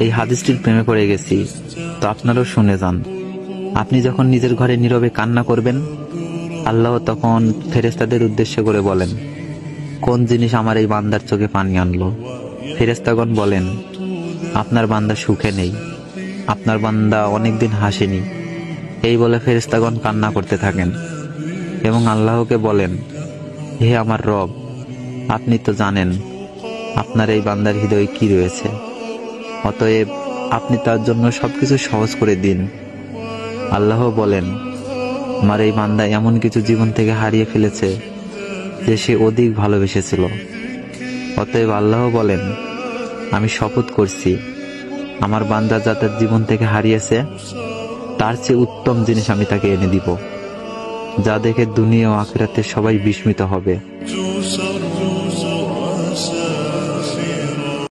এই হাদিসটির প্রেমে পড়ে গেছি, তো আপনারাও শুনে যান। আপনি যখন নিজের ঘরে নীরবে কান্না করবেন, আল্লাহ তখন ফেরেশতাদের উদ্দেশ্য করে বলেন, কোন জিনিস আমার এই বান্দার চোখে পানি আনলো? ফেরেশতাগণ বলেন, আপনার বান্দা সুখে নেই, আপনার বান্দা অনেকদিন হাসেনি। এই বলে ফেরেশতাগণ কান্না করতে থাকেন এবং আল্লাহকে বলেন, হে আমার রব, আপনি তো জানেন আপনার এই বান্দার হৃদয়ে কি রয়েছে, অতএব আপনি তার জন্য সবকিছু সহজ করে দিন। আল্লাহ বলেন, আমার এই বান্দা এমন কিছু জীবন থেকে হারিয়ে ফেলেছে যে সে অধিক ভালোবেসেছিল। অতএব আল্লাহ বলেন, আমি শপথ করছি, আমার বান্দা যা তার জীবন থেকে হারিয়েছে তার চেয়ে উত্তম জিনিস আমি তাকে এনে দিব, যা দেখে দুনিয়া ও আখিরাতে সবাই বিস্মিত হবে।